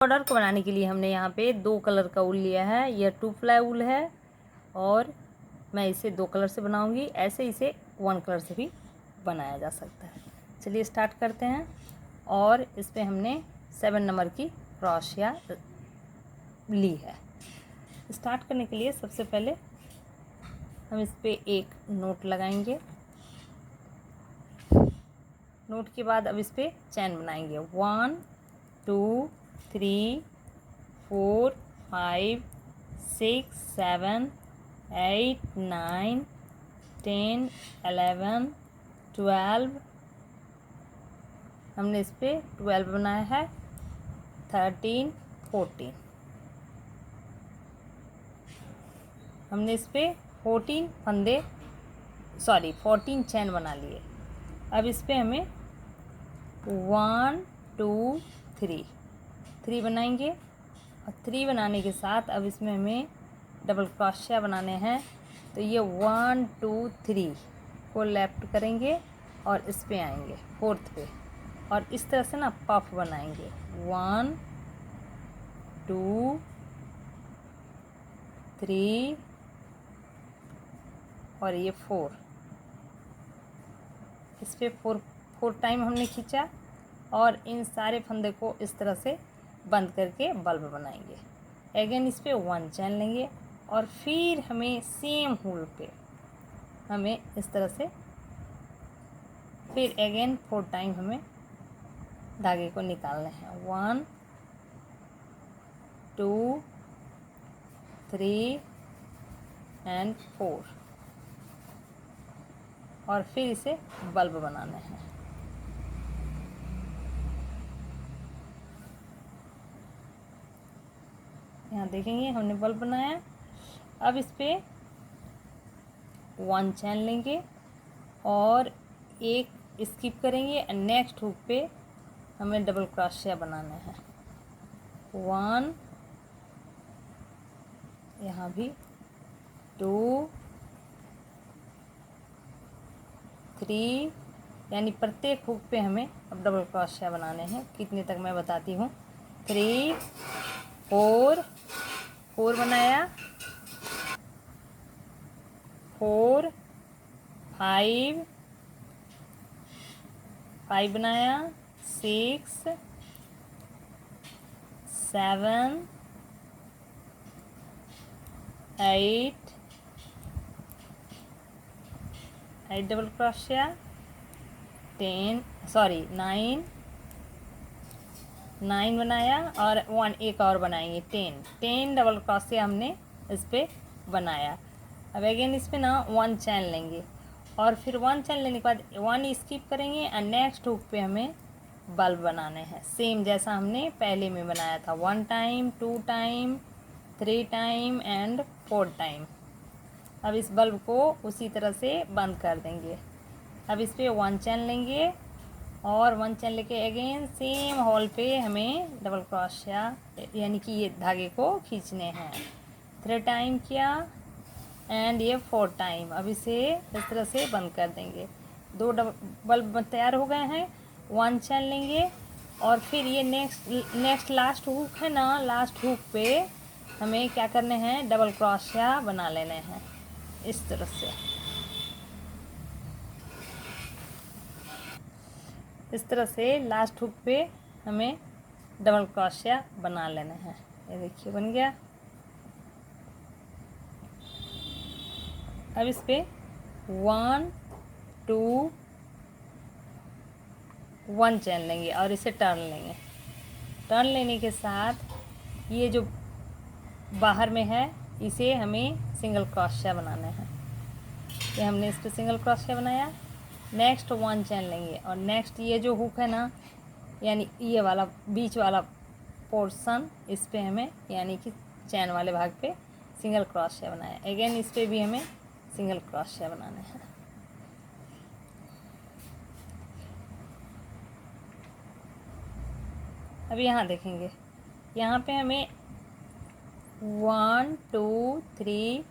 Border को बनाने के लिए हमने यहाँ पे 2 कलर का ऊल लिया है। यह 2 प्लाई ऊल है और मैं इसे 2 कलर से बनाऊंगी। ऐसे इसे 1 कलर से भी बनाया जा सकता है। चलिए स्टार्ट करते हैं। और इस पे हमने 7 नंबर की क्रोशिया ली है। स्टार्ट करने के लिए सबसे पहले हम इस पे एक नोट लगाएंगे। नोट के बाद अब इस पे चैन बनाएंगे। 1 2 3 4 5 6 7 8 9 10 11 12 हमने इस पे 12 बनाया है। 13 14 हमने इस पे 14 चैन बना लिए। अब इस पे हमें 1 2 3 बनाएंगे और 3 बनाने के साथ अब इसमें हमें डबल क्रोशिया बनाने हैं। तो ये 1 2 3 को लेफ्ट करेंगे और इस पे आएंगे 4th पे और इस तरह से ना पफ बनाएंगे। 1 2 3 और ये 4। इस पे 4 टाइम हमने खींचा और इन सारे फंदे को इस तरह से बंद करके बल्ब बनाएंगे। अगेन इस पे 1 चैन लेंगे और फिर हमें सेम होल पे हमें इस तरह से फिर अगेन 4 टाइम हमें धागे को निकालने हैं। 1 2 3 एंड 4 और फिर इसे बल्ब बनाने हैं। यहाँ देखेंगे हमने बल्ब बनाया। अब इस पे 1 चैन लेंगे और एक स्किप करेंगे। नेक्स्ट हुक पे हमें डबल क्रोशिया बनाना है। 1 यहाँ भी 2 3 यानी प्रत्येक हुक पे हमें अब डबल क्रोशिया बनाने हैं। कितने तक मैं बताती हूँ। 3 4 बनाया, 4 5 बनाया, 6 7 8 डबल क्रोशिया, 9 बनाया और 1 एक और बनाएंगे। 10 डबल क्रोशिया हमने इस पे बनाया। अब अगेन इस पे ना 1 चैन लेंगे और फिर 1 चैन लेने के बाद 1 स्किप करेंगे और नेक्स्ट हुक पे हमें बल्ब बनाने हैं। सेम जैसा हमने पहले में बनाया था। 1 time 2 time 3 time and 4 time. अब इस बल्ब को उसी तरह से बंद कर देंगे। अब इस पे 1 चैन लेंगे और 1 चैन लेके अगेन सेम होल पे हमें डबल क्रोशिया यानी कि ये धागे को खींचने हैं। 3 टाइम किया एंड ये 4 टाइम। अब इसे इस तरह से बंद कर देंगे। 2 बल्ब तैयार हो गए हैं। 1 चैन लेंगे और फिर ये नेक्स्ट लास्ट हुक है ना, लास्ट हुक पे हमें क्या करने हैं, डबल क्रोशिया बना लेने हैं इस तरह से। इस तरह से लास्ट हुक पे हमें डबल क्रोशिया बना लेना है। ये देखिए बन गया। अब इस पे 1 2 1 चैन लेंगे और इसे टर्न लेंगे। टर्न लेने के साथ ये जो बाहर में है इसे हमें सिंगल क्रोशिया बनाना है। ये हमने इस पे सिंगल क्रोशिया बनाया। नेक्स्ट 1 चैन लेंगे और नेक्स्ट ये जो हुक है ना, यानी ये वाला बीच वाला पोर्शन, इस पे हमें यानी कि चैन वाले भाग पे सिंगल क्रोशिया बनाया। अगेन इस पे भी हमें सिंगल क्रोशिया बनाना है। अब यहाँ देखेंगे, यहाँ पे हमें 1 2 3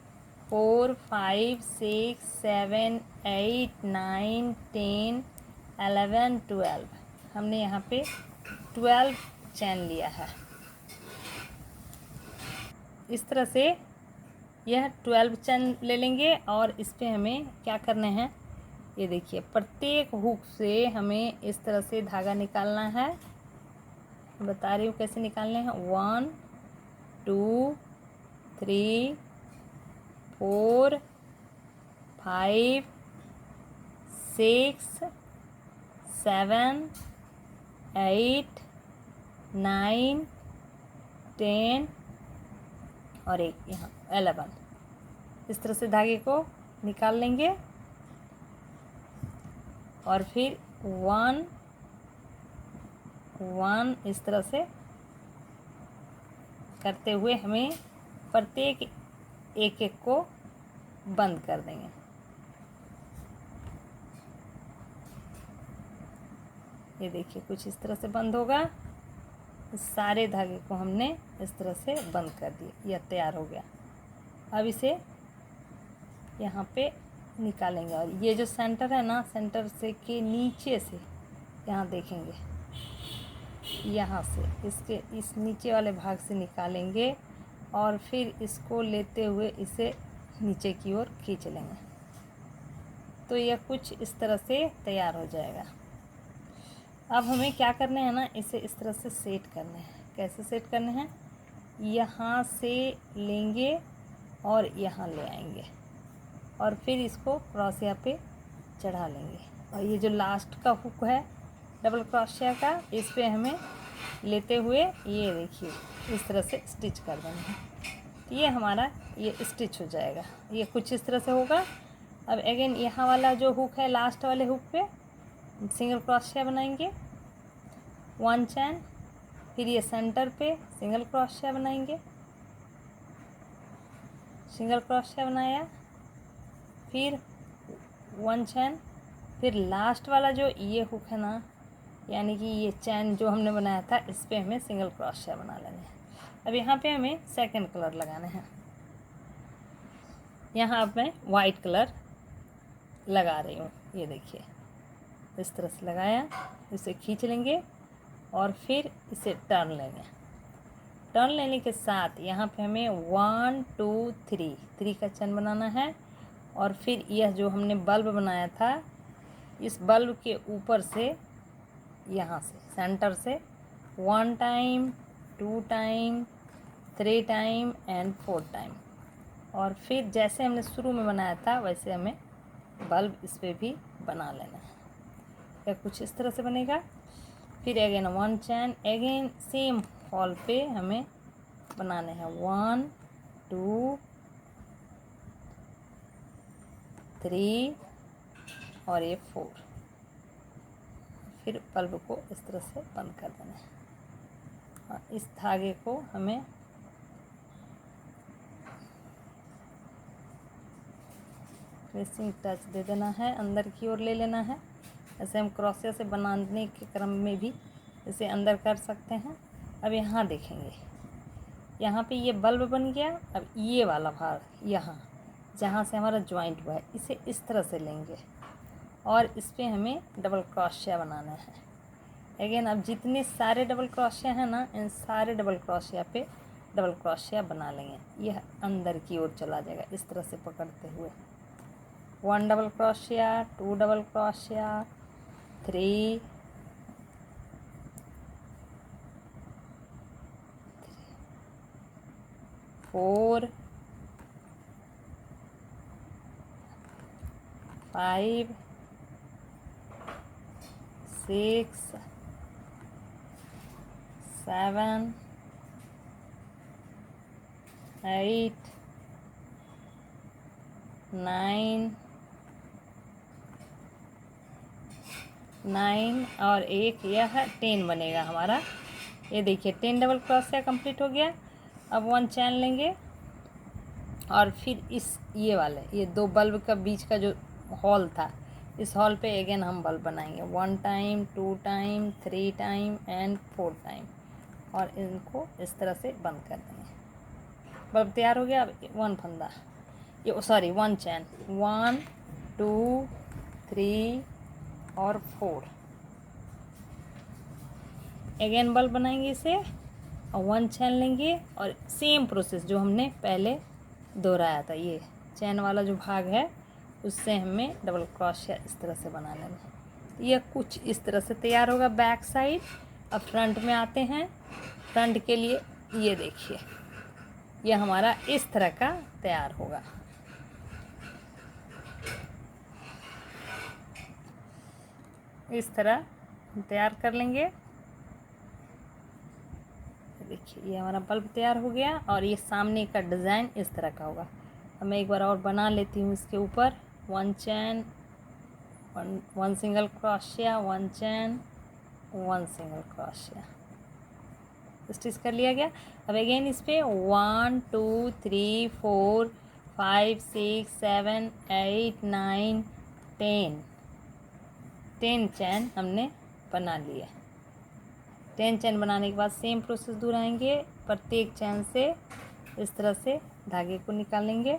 4 5 6 7 8 9 10 11 12 हमने यहाँ पे 12 चैन लिया है। इस तरह से यह 12 चैन ले लेंगे और इस पे हमें क्या करने हैं, ये देखिए प्रत्येक हुक से हमें इस तरह से धागा निकालना है। बता रही हूँ कैसे निकालने हैं। 1 2 3 4 5 6 7 8 9 10 और एक यहाँ 11। इस तरह से धागे को निकाल लेंगे और फिर 1 1 इस तरह से करते हुए हमें प्रत्येक एक एक को बंद कर देंगे। ये देखिए कुछ इस तरह से बंद होगा। इस सारे धागे को हमने इस तरह से बंद कर दिया, यह तैयार हो गया। अब इसे यहाँ पे निकालेंगे और ये जो सेंटर है ना, सेंटर से के नीचे से यहाँ देखेंगे, यहाँ से इसके इस नीचे वाले भाग से निकालेंगे और फिर इसको लेते हुए इसे नीचे की ओर खींच लेंगे। तो यह कुछ इस तरह से तैयार हो जाएगा। अब हमें क्या करना है ना, इसे इस तरह से सेट करना है। कैसे सेट करने हैं, यहाँ से लेंगे और यहाँ ले आएंगे और फिर इसको क्रोशिया पे चढ़ा लेंगे। और ये जो लास्ट का हुक है डबल क्रोशिया का, इस पे हमें लेते हुए ये देखिए इस तरह से स्टिच कर देंगे। ये हमारा ये स्टिच हो जाएगा। ये कुछ इस तरह से होगा। अब अगेन यहाँ वाला जो हुक है, लास्ट वाले हुक पे सिंगल क्रोशिया बनाएंगे 1 चैन, फिर ये सेंटर पे सिंगल क्रोशिया बनाएंगे, सिंगल क्रोशिया बनाया, फिर 1 चैन, फिर लास्ट वाला जो ये हुक है ना, यानी कि ये चैन जो हमने बनाया था, इस पे हमें सिंगल क्रोशिया बना लेना है। अब यहाँ पे हमें सेकंड कलर लगाना है। यहाँ अब मैं वाइट कलर लगा रही हूँ। ये देखिए इस तरह से लगाया, इसे खींच लेंगे और फिर इसे टर्न लेंगे। टर्न लेने के साथ यहाँ पे हमें 1 2 3 का चैन बनाना है और फिर यह जो हमने बल्ब बनाया था, इस बल्ब के ऊपर से यहाँ से सेंटर से 1 time 2 time 3 time and 4 time, और फिर जैसे हमने शुरू में बनाया था वैसे हमें बल्ब इस पर भी बना लेना है। यह कुछ इस तरह से बनेगा। फिर अगेन 1 चैन, अगेन सेम हॉल पे हमें बनाने हैं 1 2 3 और ये 4। फिर बल्ब को इस तरह से बंद कर देना है और इस धागे को हमें फिनिशिंग टच दे देना है, अंदर की ओर ले लेना है। ऐसे हम क्रोशिया से बनाने के क्रम में भी इसे अंदर कर सकते हैं। अब यहाँ देखेंगे, यहाँ पे ये बल्ब बन गया। अब ये वाला भाग यहाँ जहाँ से हमारा जॉइंट हुआ है, इसे इस तरह से लेंगे और इस पे हमें डबल क्रोशिया बनाना है। अगेन अब जितने सारे डबल क्रोशिया हैं ना, इन सारे डबल क्रोशिया पे डबल क्रोशिया बना लेंगे। यह अंदर की ओर चला जाएगा इस तरह से पकड़ते हुए। 1 डबल क्रोशिया, 2 डबल क्रोशिया, 3 4 5 6 7 8 9 और एक यह 10 बनेगा हमारा। ये देखिए 10 डबल क्रोशिया कंप्लीट हो गया। अब 1 चैन लेंगे और फिर इस ये वाले ये 2 बल्ब का बीच का जो हॉल था, इस हॉल पे अगेन हम बल्ब बनाएंगे 1 time 2 time 3 time and 4 time और इनको इस तरह से बंद कर देंगे। बल्ब तैयार हो गया। अब 1 फंदा, ये सॉरी 1 चैन, 1 2 3 और 4 अगेन बल्ब बनाएंगे इसे और 1 चैन लेंगे और सेम प्रोसेस जो हमने पहले दोहराया था, ये चैन वाला जो भाग है उससे हमें डबल क्रोशिया इस तरह से बना लेना है। यह कुछ इस तरह से तैयार होगा बैक साइड। अब फ्रंट में आते हैं। फ्रंट के लिए ये देखिए, यह हमारा इस तरह का तैयार होगा। इस तरह तैयार कर लेंगे। देखिए ये हमारा बल्ब तैयार हो गया और ये सामने का डिज़ाइन इस तरह का होगा। अब मैं एक बार और बना लेती हूँ। इसके ऊपर 1 चैन, 1 सिंगल क्रोशिया, 1 चैन, 1 सिंगल क्रोशिया, स्टिच कर लिया गया। अब अगेन इस पर 1 2 3 4 5 6 7 8 9 10 चैन हमने बना लिया। 10 चैन बनाने के बाद सेम प्रोसेस दोहराएंगे। प्रत्येक चैन से इस तरह से धागे को निकालेंगे।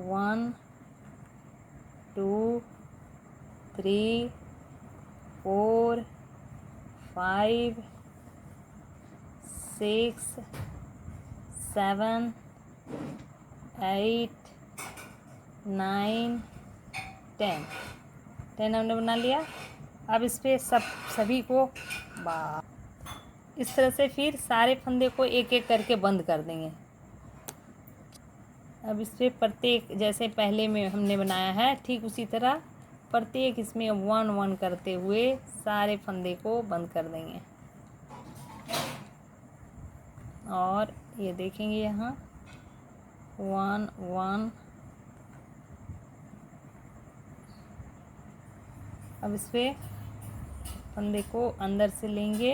1 2 3 4 5 6 7 8 9 10 हमने बना लिया। अब इस पे सभी को इस तरह से फिर सारे फंदे को एक एक करके बंद कर देंगे। अब इस पे प्रत्येक जैसे पहले में हमने बनाया है ठीक उसी तरह प्रत्येक इसमें 1 1 करते हुए सारे फंदे को बंद कर देंगे। और ये देखेंगे यहाँ 1 1। अब इस पे फंदे को अंदर से लेंगे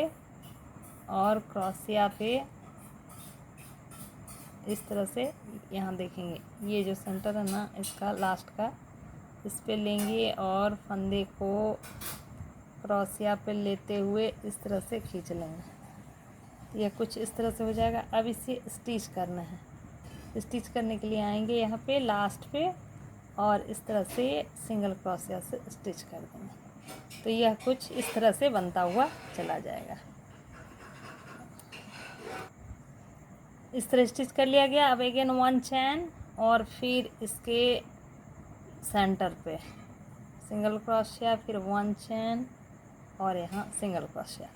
और क्रोशिया पे इस तरह से यहाँ देखेंगे ये जो सेंटर है ना इसका लास्ट का, इस पे लेंगे और फंदे को क्रोशिया पे लेते हुए इस तरह से खींच लेंगे। यह कुछ इस तरह से हो जाएगा। अब इसे स्टिच करना है। स्टिच करने के लिए आएंगे यहाँ पे लास्ट पे और इस तरह से सिंगल क्रोशिया से स्टिच कर देंगे। तो यह कुछ इस तरह से बनता हुआ चला जाएगा। इस तरह स्टिच कर लिया गया। अब अगेन 1 चैन और फिर इसके सेंटर पे सिंगल क्रोशिया, फिर 1 चैन और यहाँ सिंगल क्रोशिया।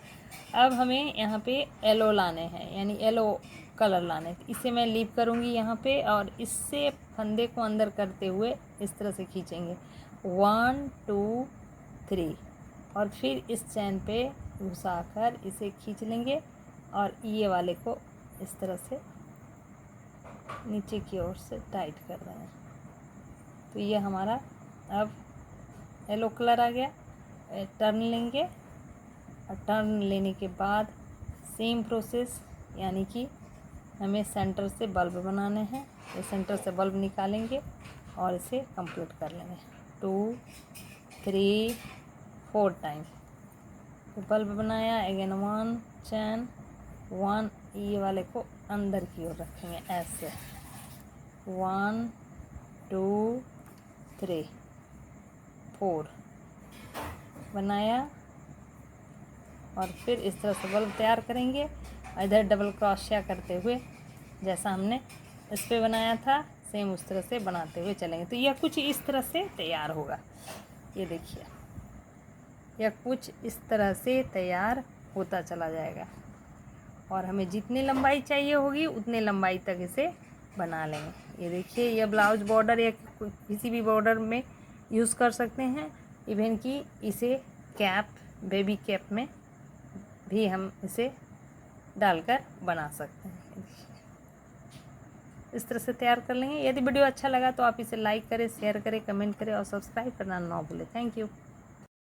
अब हमें यहाँ पे येलो लाने हैं, यानी येलो कलर लाने हैं। इसे मैं लीव करूँगी यहाँ पे और इससे फंदे को अंदर करते हुए इस तरह से खींचेंगे 1 2 3 और फिर इस चैन पे घुसाकर इसे खींच लेंगे और ये वाले को इस तरह से नीचे की ओर से टाइट कर देंगे। तो ये हमारा अब येलो कलर आ गया। टर्न लेंगे और टर्न लेने के बाद सेम प्रोसेस, यानी कि हमें सेंटर से बल्ब बनाने हैं। ये सेंटर से बल्ब निकालेंगे और इसे कंप्लीट कर लेंगे 2 3 4 टाइम। तो बल्ब बनाया। अगेन 1 चैन 1, ये वाले को अंदर की ओर रखेंगे ऐसे 1 2 3 4 बनाया और फिर इस तरह से बल्ब तैयार करेंगे। इधर डबल क्रोशिया करते हुए जैसा हमने इस पे बनाया था सेम उस तरह से बनाते हुए चलेंगे। तो यह कुछ इस तरह से तैयार होगा। ये देखिए यह कुछ इस तरह से तैयार होता चला जाएगा और हमें जितनी लंबाई चाहिए होगी उतने लंबाई तक इसे बना लेंगे। ये देखिए यह ब्लाउज बॉर्डर या किसी भी बॉर्डर में यूज़ कर सकते हैं। इवन कि इसे कैप, बेबी कैप में भी हम इसे डालकर बना सकते हैं। इस तरह से तैयार कर लेंगे। यदि वीडियो अच्छा लगा तो आप इसे लाइक करें, शेयर करें, कमेंट करें और सब्सक्राइब करना ना भूलें। Thank you.